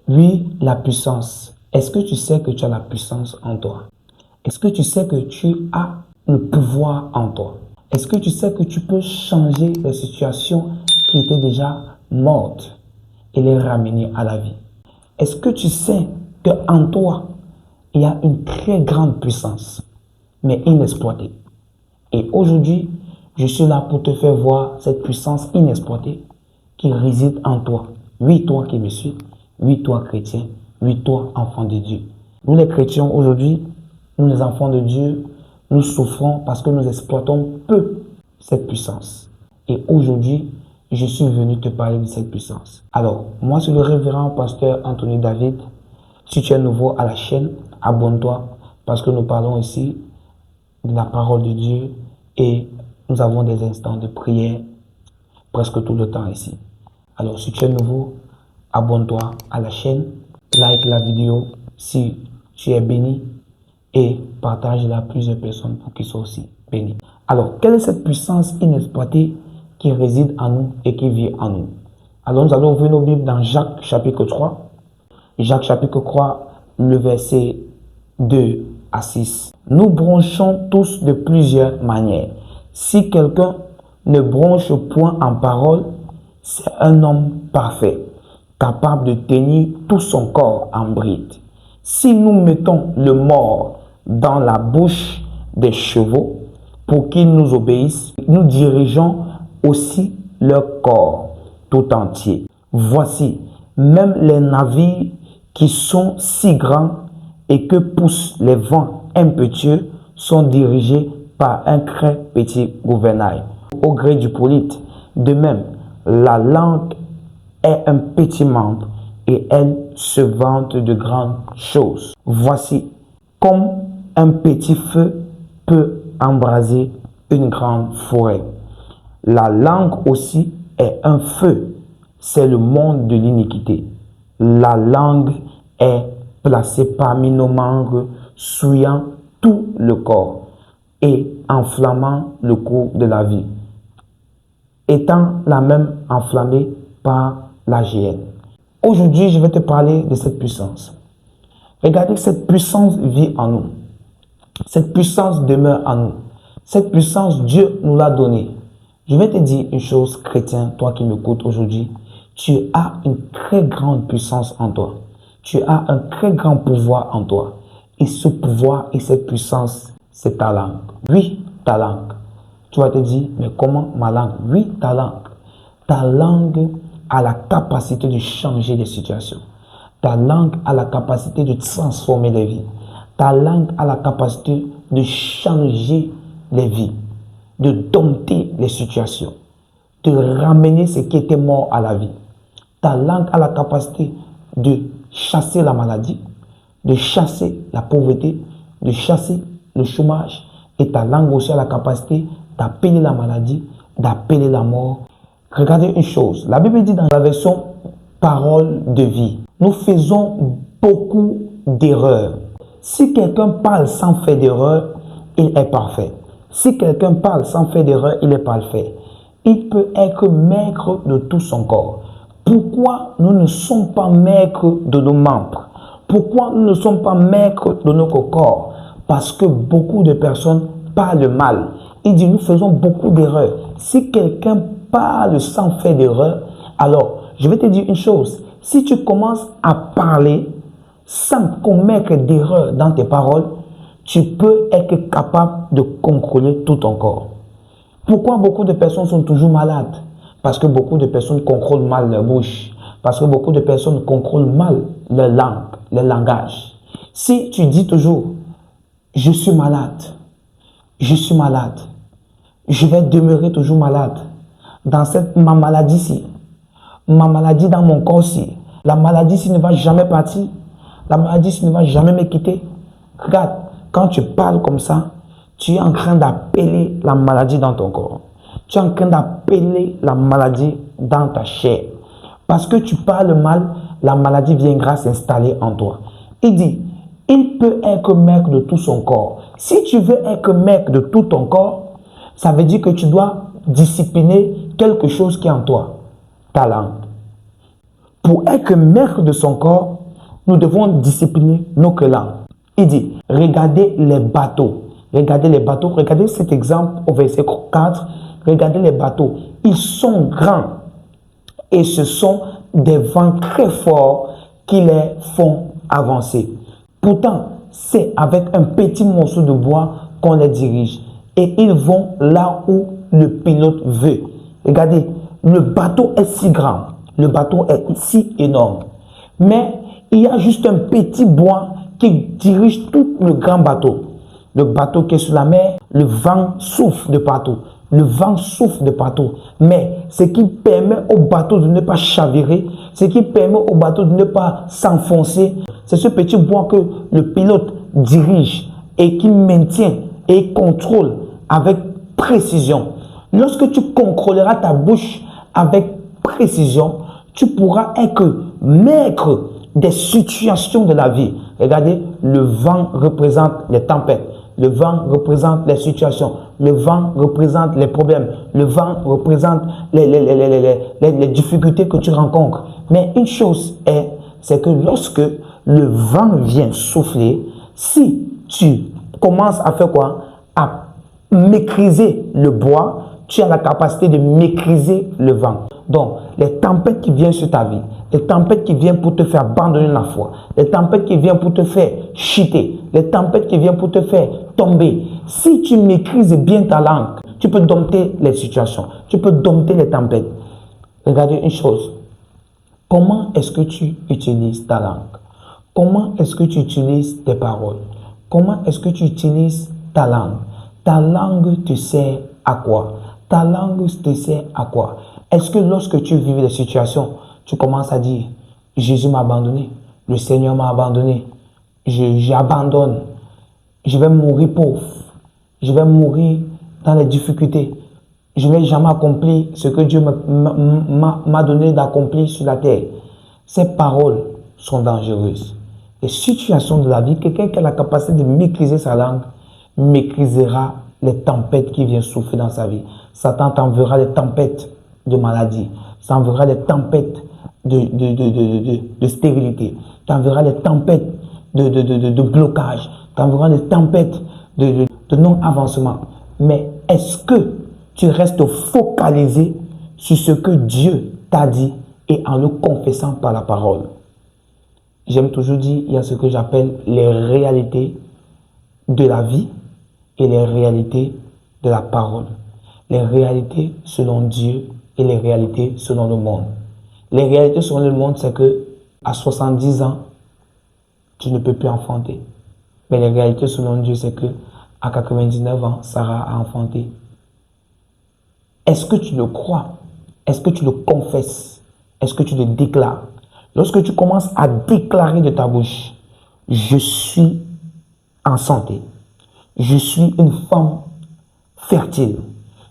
Oui, la puissance. Est-ce que tu sais que tu as la puissance en toi? Est-ce que tu sais que tu as le pouvoir en toi? Est-ce que tu sais que tu peux changer les situations qui étaient déjà mortes et les ramener à la vie? Est-ce que tu sais qu'en toi, il y a une très grande puissance, mais inexploitée? Et aujourd'hui, je suis là pour te faire voir cette puissance inexploitée qui réside en toi. Oui, toi qui me suis. Oui, toi chrétien. Oui, toi enfant de Dieu. Nous les chrétiens aujourd'hui, nous les enfants de Dieu, nous souffrons parce que nous exploitons peu cette puissance. Et aujourd'hui, je suis venu te parler de cette puissance. Alors, moi, c'est le révérend pasteur Anthony David. Si tu es nouveau à la chaîne, abonne-toi parce que nous parlons ici de la parole de Dieu et nous avons des instants de prière presque tout le temps ici. Alors, si tu es nouveau, abonne-toi à la chaîne, like la vidéo si tu es béni et partage-la à plusieurs personnes pour qu'ils soient aussi bénis. Alors, quelle est cette puissance inexploitée qui réside en nous et qui vit en nous? Alors, nous allons ouvrir nos Bibles dans Jacques chapitre 3. Jacques chapitre 3, le verset 2 à 6. Nous bronchons tous de plusieurs manières. Si quelqu'un ne bronche point en parole, c'est un homme parfait, capable de tenir tout son corps en bride. Si nous mettons le mort dans la bouche des chevaux pour qu'ils nous obéissent, nous dirigeons aussi leur corps tout entier. Voici, même les navires qui sont si grands et que poussent les vents impétueux sont dirigés par un très petit gouvernail, au gré du polite. De même, la langue est un petit membre et elle se vante de grandes choses. Voici, comme un petit feu peut embraser une grande forêt. La langue aussi est un feu, c'est le monde de l'iniquité. La langue est placée parmi nos membres, souillant tout le corps et enflammant le cours de la vie, étant la même enflammée par la géhenne. Aujourd'hui, je vais te parler de cette puissance. Regardez que cette puissance vit en nous. Cette puissance demeure en nous. Cette puissance, Dieu nous l'a donnée. Je vais te dire une chose, chrétien, toi qui m'écoutes aujourd'hui. Tu as une très grande puissance en toi. Tu as un très grand pouvoir en toi. Et ce pouvoir et cette puissance, c'est ta langue. Oui, ta langue. Tu vas te dire, mais comment ma langue? Oui, ta langue. Ta langue a la capacité de changer les situations. Ta langue a la capacité de transformer les vies. Ta langue a la capacité de changer les vies, de dompter les situations, de ramener ce qui était mort à la vie. Ta langue a la capacité de chasser la maladie, de chasser la pauvreté, de chasser le chômage. Et ta langue aussi a la capacité d'appeler la maladie, d'appeler la mort. Regardez une chose, la Bible dit dans la version parole de vie, nous faisons beaucoup d'erreurs. Si quelqu'un parle sans faire d'erreur, il est parfait. Si quelqu'un parle sans faire d'erreur, il est parfait. Il peut être maître de tout son corps. Pourquoi nous ne sommes pas maîtres de nos membres? Pourquoi nous ne sommes pas maîtres de notre corps? Parce que beaucoup de personnes parlent mal. Il dit, nous faisons beaucoup d'erreurs. Si quelqu'un parle sans faire d'erreur, alors, je vais te dire une chose. Si tu commences à parler sans commettre d'erreur dans tes paroles, tu peux être capable de contrôler tout ton corps. Pourquoi beaucoup de personnes sont toujours malades? Parce que beaucoup de personnes contrôlent mal leur bouche. Parce que beaucoup de personnes contrôlent mal leur langue, leur langage. Si tu dis toujours, je suis malade, je suis malade, je vais demeurer toujours malade, dans ma maladie-ci, ma maladie dans mon corps-ci, la maladie-ci ne va jamais partir, la maladie-ci ne va jamais me quitter. Regarde, quand tu parles comme ça, tu es en train d'appeler la maladie dans ton corps. Tu es en train d'appeler la maladie dans ta chair. Parce que tu parles mal, la maladie viendra s'installer en toi. Il dit, il peut être maître de tout son corps. Si tu veux être maître de tout ton corps, ça veut dire que tu dois discipliner quelque chose qui est en toi, ta langue. Pour être maître de son corps, nous devons discipliner notre langue. Il dit, regardez les bateaux. Regardez les bateaux. Regardez cet exemple au verset 4. Regardez les bateaux. Ils sont grands et ce sont des vents très forts qui les font avancer. Pourtant, c'est avec un petit morceau de bois qu'on les dirige et ils vont là où le pilote veut. Regardez, le bateau est si grand, le bateau est si énorme, mais il y a juste un petit bois qui dirige tout le grand bateau. Le bateau qui est sur la mer, le vent souffle de partout. Le vent souffle de partout. Mais ce qui permet au bateau de ne pas chavirer, ce qui permet au bateau de ne pas s'enfoncer, c'est ce petit bois que le pilote dirige et qui maintient et contrôle avec précision. Lorsque tu contrôleras ta bouche avec précision, tu pourras être maître des situations de la vie. Regardez, le vent représente les tempêtes. Le vent représente les situations. Le vent représente les problèmes. Le vent représente les difficultés que tu rencontres. Mais une chose est, c'est que lorsque le vent vient souffler, si tu commences à faire quoi? À maîtriser le bois, tu as la capacité de maîtriser le vent. Donc, les tempêtes qui viennent sur ta vie, les tempêtes qui viennent pour te faire abandonner la foi, les tempêtes qui viennent pour te faire chuter, les tempêtes qui viennent pour te faire tomber. Si tu maîtrises bien ta langue, tu peux dompter les situations, tu peux dompter les tempêtes. Regardez une chose. Comment est-ce que tu utilises ta langue? Comment est-ce que tu utilises tes paroles? Comment est-ce que tu utilises ta langue? Ta langue te sert à quoi? Ta langue te sert à quoi? Est-ce que lorsque tu vis des situations, tu commences à dire, Jésus m'a abandonné, le Seigneur m'a abandonné, j'abandonne, je vais mourir pauvre, je vais mourir dans les difficultés, je ne vais jamais accomplir ce que Dieu m'a donné d'accomplir sur la terre. Ces paroles sont dangereuses. Les situations de la vie, quelqu'un qui a la capacité de maîtriser sa langue, maîtrisera les tempêtes qui viennent souffler dans sa vie. Satan t'enverra les tempêtes de maladie, t'enverra les tempêtes de stérilité, t'enverra les tempêtes de blocage, t'enverra les tempêtes de non-avancement. Mais est-ce que tu restes focalisé sur ce que Dieu t'a dit et en le confessant par la parole? J'aime toujours dire, il y a ce que j'appelle les réalités de la vie et les réalités de la parole. Les réalités selon Dieu et les réalités selon le monde. Les réalités selon le monde, c'est que à 70 ans, tu ne peux plus enfanter. Mais les réalités selon Dieu, c'est que à 99 ans, Sarah a enfanté. Est-ce que tu le crois? Est-ce que tu le confesses? Est-ce que tu le déclares? Lorsque tu commences à déclarer de ta bouche, je suis en santé, je suis une femme fertile,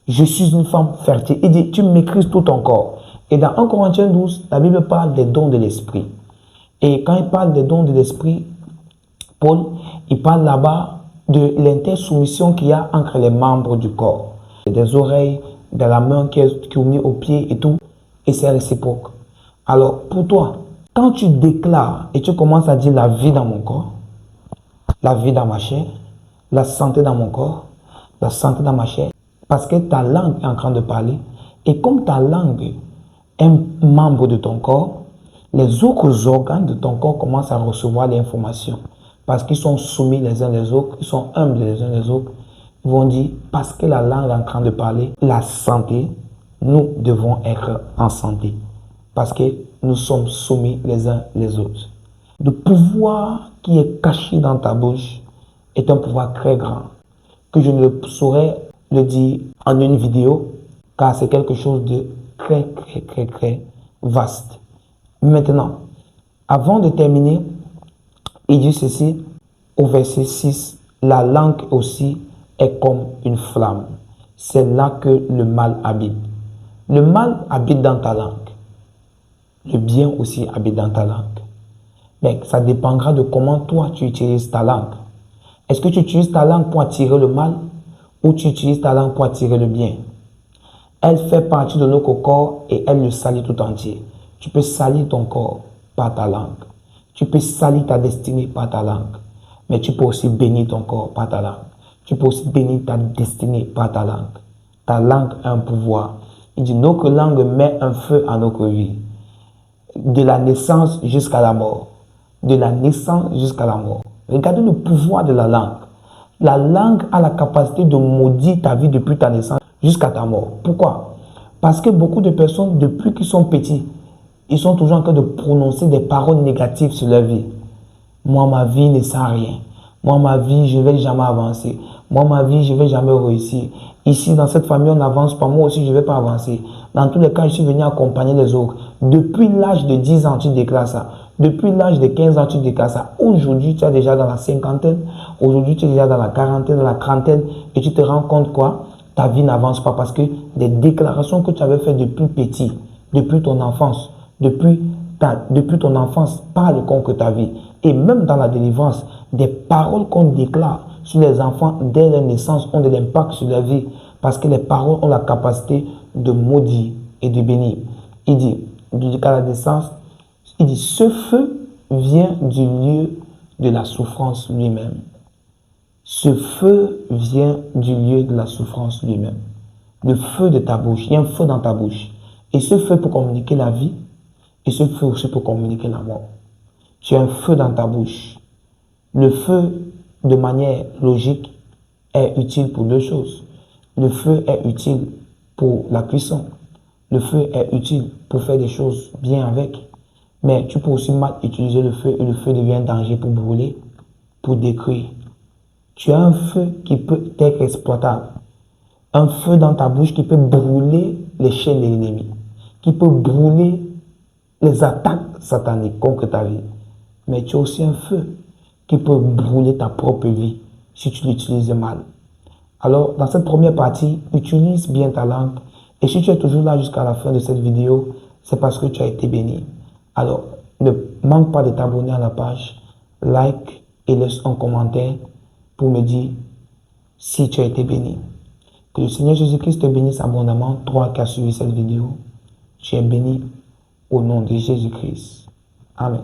je suis une femme fertile. Il dit, tu maîtrises tout ton corps. Et dans 1 Corinthiens 12, la Bible parle des dons de l'esprit. Et quand il parle des dons de l'esprit, Paul, il parle là-bas de l'intersoumission qu'il y a entre les membres du corps. Des oreilles, de la main qui est mise au pied et tout. Et c'est réciproque. Alors, pour toi, quand tu déclares et tu commences à dire la vie dans mon corps, la vie dans ma chair, la santé dans mon corps, la santé dans ma chair, parce que ta langue est en train de parler, et comme ta langue est un membre de ton corps, les autres organes de ton corps commencent à recevoir l'information, parce qu'ils sont soumis les uns les autres, ils sont humbles les uns les autres. Ils vont dire, parce que la langue est en train de parler, la santé, nous devons être en santé, parce que nous sommes soumis les uns les autres. Le pouvoir qui est caché dans ta bouche est un pouvoir très grand, que je ne saurais le dire en une vidéo, car c'est quelque chose de très vaste. Maintenant, avant de terminer, il dit ceci au verset 6, la langue aussi est comme une flamme. C'est là que le mal habite. Le mal habite dans ta langue. Le bien aussi habite dans ta langue. Mais ça dépendra de comment toi tu utilises ta langue. Est-ce que tu utilises ta langue pour attirer le mal ou tu utilises ta langue pour attirer le bien? Elle fait partie de notre corps et elle le salit tout entier. Tu peux salir ton corps par ta langue. Tu peux salir ta destinée par ta langue. Mais tu peux aussi bénir ton corps par ta langue. Tu peux aussi bénir ta destinée par ta langue. Ta langue a un pouvoir. Il dit, notre langue met un feu à notre vie. De la naissance jusqu'à la mort. De la naissance jusqu'à la mort. Regardez le pouvoir de la langue. La langue a la capacité de maudire ta vie depuis ta naissance jusqu'à ta mort. Pourquoi? Parce que beaucoup de personnes, depuis qu'ils sont petits, ils sont toujours en train de prononcer des paroles négatives sur leur vie. Moi, ma vie ne sert à rien. Moi, ma vie, je ne vais jamais avancer. Moi, ma vie, je ne vais jamais réussir. Ici, dans cette famille, on n'avance pas. Moi aussi, je ne vais pas avancer. Dans tous les cas, je suis venu accompagner les autres. Depuis l'âge de 10 ans, tu déclares ça. Depuis l'âge de 15 ans, tu déclares ça. Aujourd'hui, tu es déjà dans la cinquantaine. Aujourd'hui, tu es déjà dans la quarantaine, dans la trentaine. Et tu te rends compte quoi? Ta vie n'avance pas parce que des déclarations que tu avais faites depuis petit, depuis ton enfance, depuis ton enfance, parlent contre ta vie. Et même dans la délivrance, des paroles qu'on déclare sur les enfants dès leur naissance ont de l'impact sur leur vie parce que les paroles ont la capacité de maudire et de bénir. Il dit, à la naissance, il dit, ce feu vient du lieu de la souffrance lui-même. Ce feu vient du lieu de la souffrance lui-même. Le feu de ta bouche, il y a un feu dans ta bouche. Et ce feu peut communiquer la vie, et ce feu aussi peut communiquer la mort. Tu as un feu dans ta bouche. Le feu, de manière logique, est utile pour deux choses. Le feu est utile pour la cuisson. Le feu est utile pour faire des choses bien avec. Mais tu peux aussi mal utiliser le feu et le feu devient un danger pour brûler, pour détruire. Tu as un feu qui peut être exploitable. Un feu dans ta bouche qui peut brûler les chaînes de l'ennemi. Qui peut brûler les attaques sataniques contre ta vie. Mais tu as aussi un feu qui peut brûler ta propre vie si tu l'utilises mal. Alors, dans cette première partie, utilise bien ta langue. Et si tu es toujours là jusqu'à la fin de cette vidéo, c'est parce que tu as été béni. Alors, ne manque pas de t'abonner à la page, like et laisse un commentaire pour me dire si tu as été béni. Que le Seigneur Jésus-Christ te bénisse abondamment, toi qui as suivi cette vidéo. Tu es béni au nom de Jésus-Christ. Amen.